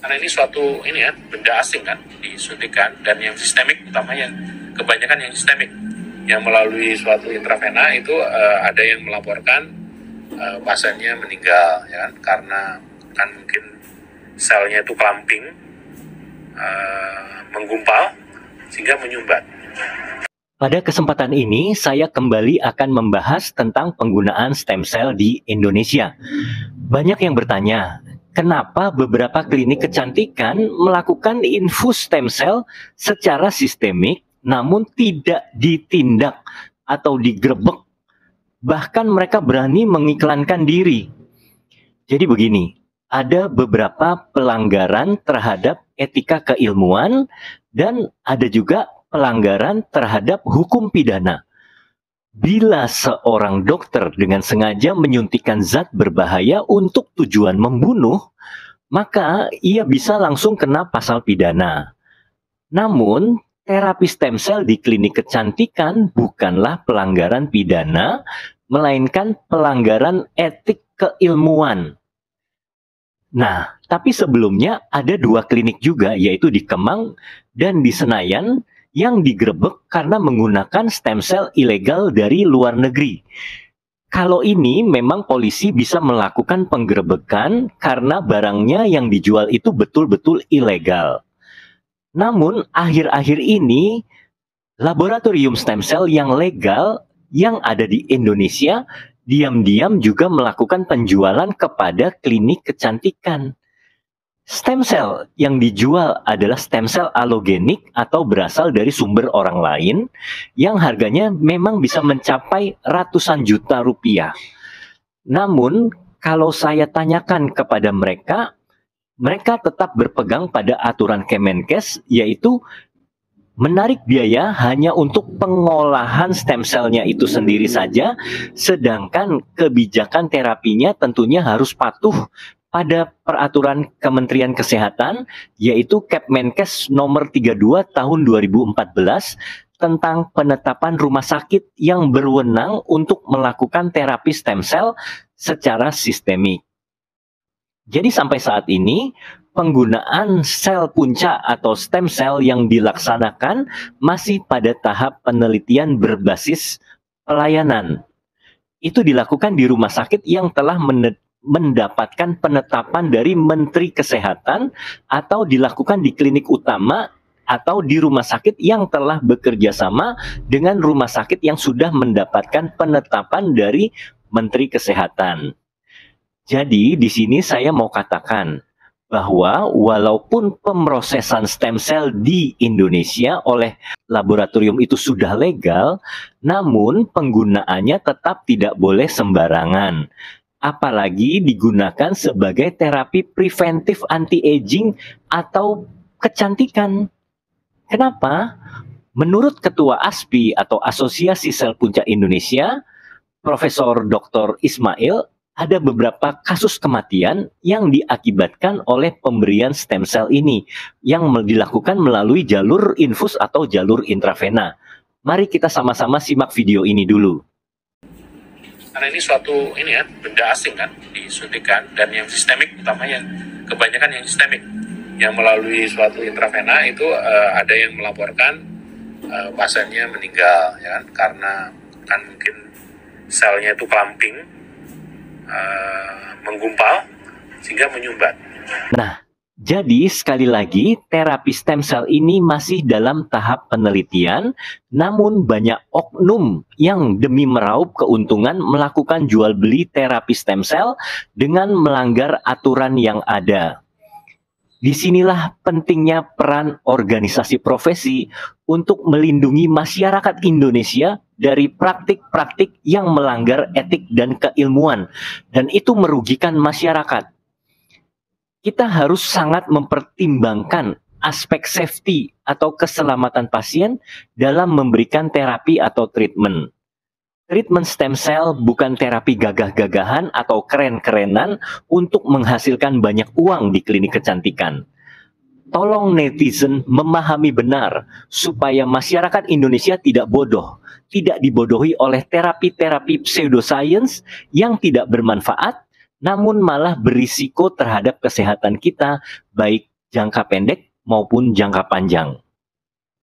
Karena ini suatu benda asing kan disuntikan, dan yang sistemik utamanya kebanyakan yang sistemik yang melalui suatu intravena itu ada yang melaporkan pasiennya meninggal ya kan, karena kan mungkin selnya itu clumping, menggumpal sehingga menyumbat. Pada kesempatan ini saya kembali akan membahas tentang penggunaan stem cell di Indonesia. Banyak yang bertanya, kenapa beberapa klinik kecantikan melakukan infus stem cell secara sistemik namun tidak ditindak atau digerebek? Bahkan mereka berani mengiklankan diri. Jadi begini, ada beberapa pelanggaran terhadap etika keilmuan dan ada juga pelanggaran terhadap hukum pidana. Bila seorang dokter dengan sengaja menyuntikkan zat berbahaya untuk tujuan membunuh, maka ia bisa langsung kena pasal pidana. Namun, terapi stem cell di klinik kecantikan bukanlah pelanggaran pidana, melainkan pelanggaran etik keilmuan. Nah, tapi sebelumnya ada 2 klinik juga, yaitu di Kemang dan di Senayan, yang digerebek karena menggunakan stem cell ilegal dari luar negeri. Kalau ini memang polisi bisa melakukan penggerebekan karena barangnya yang dijual itu betul-betul ilegal. Namun akhir-akhir ini laboratorium stem cell yang legal yang ada di Indonesia diam-diam juga melakukan penjualan kepada klinik kecantikan. Stem cell yang dijual adalah stem cell alogenik atau berasal dari sumber orang lain yang harganya memang bisa mencapai ratusan juta rupiah. Namun, kalau saya tanyakan kepada mereka, mereka tetap berpegang pada aturan Kemenkes, yaitu menarik biaya hanya untuk pengolahan stem cell-nya itu sendiri saja, sedangkan kebijakan terapinya tentunya harus patuh pada peraturan Kementerian Kesehatan, yaitu Kepmenkes nomor 32 tahun 2014 tentang penetapan rumah sakit yang berwenang untuk melakukan terapi stem cell secara sistemik. Jadi sampai saat ini, penggunaan sel punca atau stem cell yang dilaksanakan masih pada tahap penelitian berbasis pelayanan. Itu dilakukan di rumah sakit yang telah mendapatkan penetapan dari Menteri Kesehatan atau dilakukan di klinik utama atau di rumah sakit yang telah bekerja sama dengan rumah sakit yang sudah mendapatkan penetapan dari Menteri Kesehatan. Jadi di sini saya mau katakan bahwa walaupun pemrosesan stem cell di Indonesia oleh laboratorium itu sudah legal, namun penggunaannya tetap tidak boleh sembarangan. Apalagi digunakan sebagai terapi preventif anti-aging atau kecantikan. Kenapa? Menurut Ketua ASPI atau Asosiasi Sel Punca Indonesia, Profesor Dr. Ismail, ada beberapa kasus kematian yang diakibatkan oleh pemberian stem cell ini yang dilakukan melalui jalur infus atau jalur intravena. Mari kita sama-sama simak video ini dulu. Karena ini suatu benda asing kan disuntikan, dan yang sistemik utamanya kebanyakan yang sistemik yang melalui suatu intravena itu ada yang melaporkan pasiennya meninggal ya kan, karena kan mungkin selnya itu clumping, menggumpal sehingga menyumbat. Nah, jadi sekali lagi terapi stem cell ini masih dalam tahap penelitian, namun banyak oknum yang demi meraup keuntungan melakukan jual beli terapi stem cell dengan melanggar aturan yang ada. Disinilah pentingnya peran organisasi profesi untuk melindungi masyarakat Indonesia dari praktik-praktik yang melanggar etik dan keilmuan, dan itu merugikan masyarakat. Kita harus sangat mempertimbangkan aspek safety atau keselamatan pasien dalam memberikan terapi atau treatment. Treatment stem cell bukan terapi gagah-gagahan atau keren-kerenan untuk menghasilkan banyak uang di klinik kecantikan. Tolong netizen memahami benar supaya masyarakat Indonesia tidak bodoh, tidak dibodohi oleh terapi-terapi pseudoscience yang tidak bermanfaat, namun malah berisiko terhadap kesehatan kita, baik jangka pendek maupun jangka panjang.